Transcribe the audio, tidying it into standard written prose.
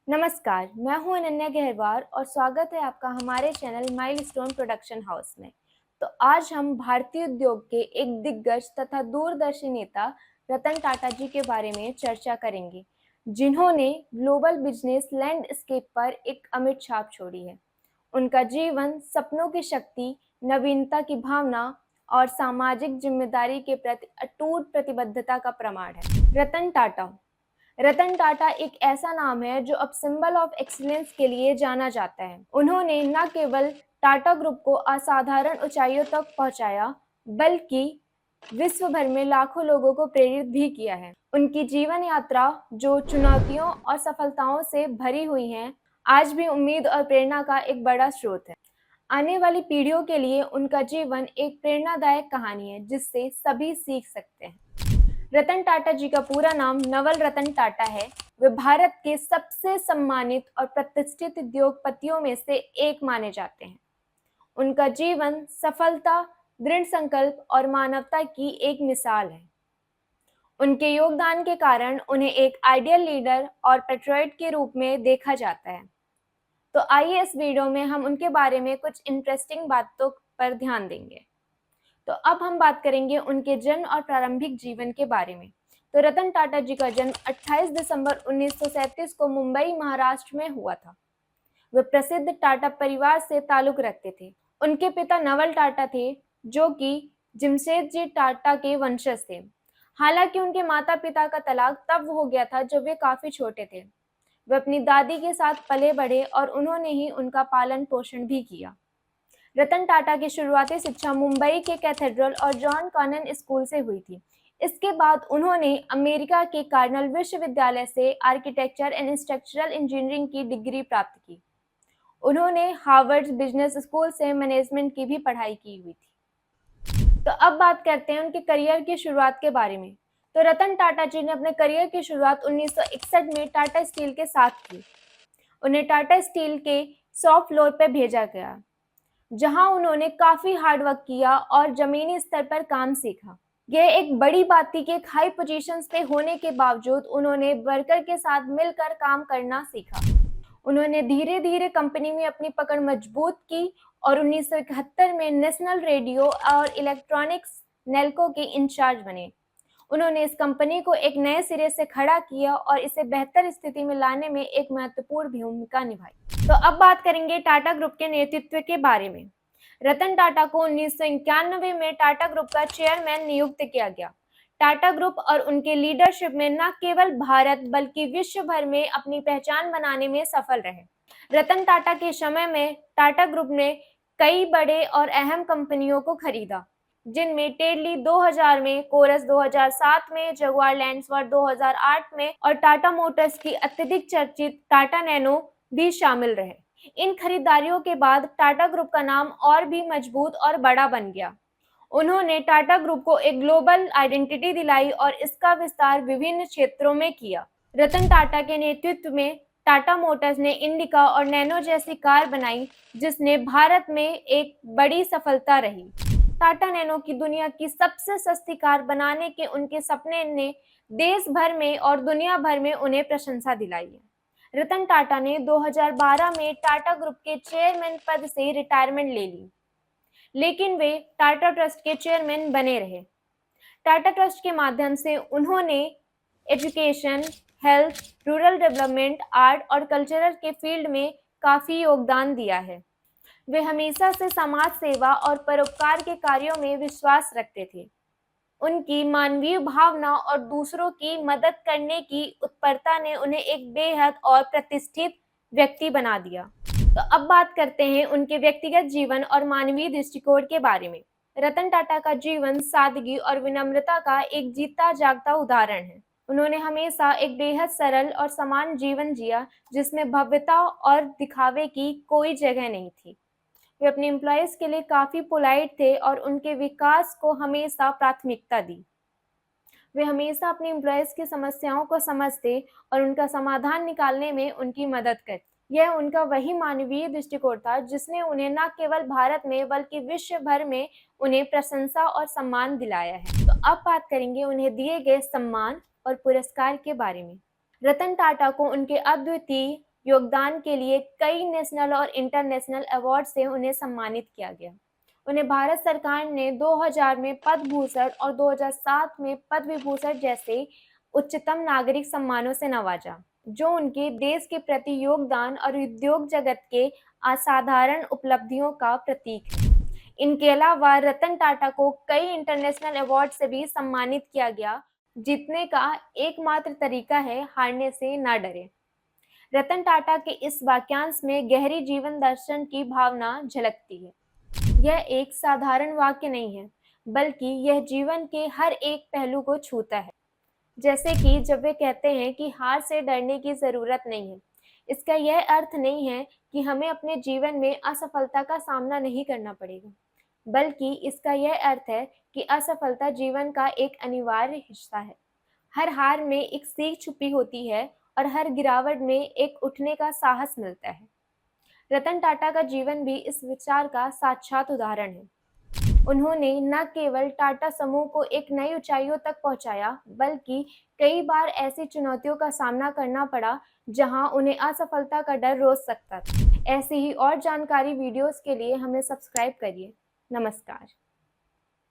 नमस्कार, मैं हूँ अनन्या गहरवार और स्वागत है आपका हमारे चैनल माइलस्टोन प्रोडक्शन हाउस में। तो आज हम भारतीय उद्योग के एक दिग्गज तथा दूरदर्शी नेता रतन टाटा जी के बारे में चर्चा करेंगे, जिन्होंने ग्लोबल बिजनेस लैंडस्केप पर एक अमिट छाप छोड़ी है। उनका जीवन सपनों की शक्ति, नवीनता की भावना और सामाजिक जिम्मेदारी के प्रति अटूट प्रतिबद्धता का प्रमाण है। रतन टाटा एक ऐसा नाम है जो अब सिंबल ऑफ एक्सीलेंस के लिए जाना जाता है। उन्होंने न केवल टाटा ग्रुप को असाधारण ऊंचाइयों तक पहुंचाया, बल्कि विश्व भर में लाखों लोगों को प्रेरित भी किया है। उनकी जीवन यात्रा, जो चुनौतियों और सफलताओं से भरी हुई है, आज भी उम्मीद और प्रेरणा का एक बड़ा स्रोत है। आने वाली पीढ़ियों के लिए उनका जीवन एक प्रेरणादायक कहानी है, जिससे सभी सीख सकते हैं। रतन टाटा जी का पूरा नाम नवल रतन टाटा है। वे भारत के सबसे सम्मानित और प्रतिष्ठित उद्योगपतियों में से एक माने जाते हैं। उनका जीवन सफलता, दृढ़ संकल्प और मानवता की एक मिसाल है। उनके योगदान के कारण उन्हें एक आइडियल लीडर और पेट्रियट के रूप में देखा जाता है। तो आइए इस वीडियो में हम उनके बारे में कुछ इंटरेस्टिंग बातों पर ध्यान देंगे। तो अब हम बात करेंगे उनके जन्म और प्रारंभिक जीवन के बारे में। तो रतन टाटा जी का जन्म 28 दिसंबर 1937 को मुंबई, महाराष्ट्र में हुआ था। वे प्रसिद्ध टाटा परिवार से ताल्लुक रखते थे। उनके पिता नवल टाटा थे, जो कि जमशेदजी टाटा के वंशज थे। हालांकि उनके माता पिता का तलाक तब हो गया था जब वे काफी छोटे थे। वे अपनी दादी के साथ पले बढ़े और उन्होंने ही उनका पालन पोषण भी किया। रतन टाटा की शुरुआती शिक्षा मुंबई के कैथेड्रल और जॉन कॉनन स्कूल से हुई थी। इसके बाद उन्होंने अमेरिका के कार्नेल विश्वविद्यालय से आर्किटेक्चर एंड स्ट्रक्चरल इंजीनियरिंग की डिग्री प्राप्त की। उन्होंने हार्वर्ड बिजनेस स्कूल से मैनेजमेंट की भी पढ़ाई की हुई थी। तो अब बात करते हैं उनके करियर की शुरुआत के बारे में। तो रतन टाटा जी ने अपने करियर की शुरुआत 1961 में टाटा स्टील के साथ की। उन्हें टाटा स्टील के 100 फ्लोर पर भेजा गया, जहां उन्होंने काफी हार्ड वर्क किया और जमीनी स्तर पर काम सीखा। यह एक बड़ी बात थी कि एक हाई पोजीशंस पे होने के बावजूद उन्होंने वर्कर के साथ मिलकर काम करना सीखा। उन्होंने धीरे धीरे कंपनी में अपनी पकड़ मजबूत की और 1971 में नेशनल रेडियो और इलेक्ट्रॉनिक्स नेल्को के इंचार्ज बने। उन्होंने इस कंपनी को एक नए सिरे से खड़ा किया और इसे बेहतर स्थिति में लाने में एक महत्वपूर्ण भूमिका निभाई। तो अब बात करेंगे टाटा ग्रुप के नेतृत्व के बारे में। रतन टाटा को 1991 में टाटा ग्रुप का चेयरमैन नियुक्त किया गया। टाटा ग्रुप और उनके लीडरशिप में न केवल भारत बल्कि विश्व भर में अपनी पहचान बनाने में सफल रहे। रतन टाटा के समय में टाटा ग्रुप ने कई बड़े और अहम कंपनियों को खरीदा, जिनमें टेडली 2000 में, कोरस 2007 में, जगुआर लैंडस्वर्थ 2008 में और टाटा मोटर्स की अत्यधिक चर्चित टाटा नैनो भी शामिल रहे। इन खरीदारियों के बाद टाटा ग्रुप का नाम और भी मजबूत और बड़ा बन गया। उन्होंने टाटा ग्रुप को एक ग्लोबल आइडेंटिटी दिलाई और इसका विस्तार विभिन्न क्षेत्रों में किया। रतन टाटा के नेतृत्व में टाटा मोटर्स ने इंडिका और नैनो जैसी कार बनाई, जिसने भारत में एक बड़ी सफलता रही। टाटा नैनो की दुनिया की सबसे सस्ती कार बनाने के उनके सपने ने देश भर में और दुनिया भर में उन्हें प्रशंसा दिलाई है। रतन टाटा ने 2012 में टाटा ग्रुप के चेयरमैन पद से रिटायरमेंट ले ली, लेकिन वे टाटा ट्रस्ट के चेयरमैन बने रहे। टाटा ट्रस्ट के माध्यम से उन्होंने education, health, rural development, art और कल्चरल के फील्ड में काफी योगदान दिया है। वे हमेशा से समाज सेवा और परोपकार के कार्यों में विश्वास रखते थे। उनकी मानवीय भावना और दूसरों की मदद करने की उत्परता ने उन्हें एक बेहद और प्रतिष्ठित व्यक्ति बना दिया। तो अब बात करते हैं उनके व्यक्तिगत जीवन और मानवीय दृष्टिकोण के बारे में। रतन टाटा का जीवन सादगी और विनम्रता का एक जीता जागता उदाहरण है। उन्होंने हमेशा एक बेहद सरल और समान जीवन जिया, जिसमें भव्यता और दिखावे की कोई जगह नहीं थी। वे अपने एम्प्लॉयज के लिए काफी पोलाइट थे और उनके विकास को हमेशा प्राथमिकता दी। वे हमेशा अपने एम्प्लॉयज की समस्याओं को समझते और उनका समाधान निकालने में उनकी मदद करते। यह उनका वही मानवीय दृष्टिकोण था जिसने उन्हें न केवल भारत में बल्कि विश्व भर में उन्हें प्रशंसा और सम्मान दिलाया है। तो अब बात करेंगे उन्हें दिए गए सम्मान और पुरस्कार के बारे में। रतन टाटा को उनके अद्वितीय योगदान के लिए कई नेशनल और इंटरनेशनल अवार्ड से उन्हें सम्मानित किया गया। उन्हें भारत सरकार ने 2000 में पद्म भूषण और 2007 में पद्म विभूषण जैसे उच्चतम नागरिक सम्मानों से नवाजा, जो उनके देश के प्रति योगदान और उद्योग जगत के असाधारण उपलब्धियों का प्रतीक है। इनके अलावा रतन टाटा को कई इंटरनेशनल अवार्ड से भी सम्मानित किया गया। जीतने का एकमात्र तरीका है हारने से ना डरे। रतन टाटा के इस वाक्यांश में गहरी जीवन दर्शन की भावना झलकती है। यह एक साधारण वाक्य नहीं है, बल्कि यह जीवन के हर एक पहलू को छूता है। जैसे कि जब वे कहते हैं कि हार से डरने की जरूरत नहीं है, इसका यह अर्थ नहीं है कि हमें अपने जीवन में असफलता का सामना नहीं करना पड़ेगा, बल्कि इसका यह अर्थ है कि असफलता जीवन का एक अनिवार्य हिस्सा है। हर हार में एक सीख छुपी होती है और हर गिरावट में एक उठने का साहस मिलता है। रतन टाटा का जीवन भी इस विचार का साक्षात उदाहरण है। उन्होंने न केवल टाटा समूह को एक नई ऊंचाइयों तक पहुंचाया, बल्कि कई बार ऐसी चुनौतियों का सामना करना पड़ा जहां उन्हें असफलता का डर रोक सकता था। ऐसी ही और जानकारी वीडियोस के लिए हमें सब्सक्राइब करिए। नमस्कार।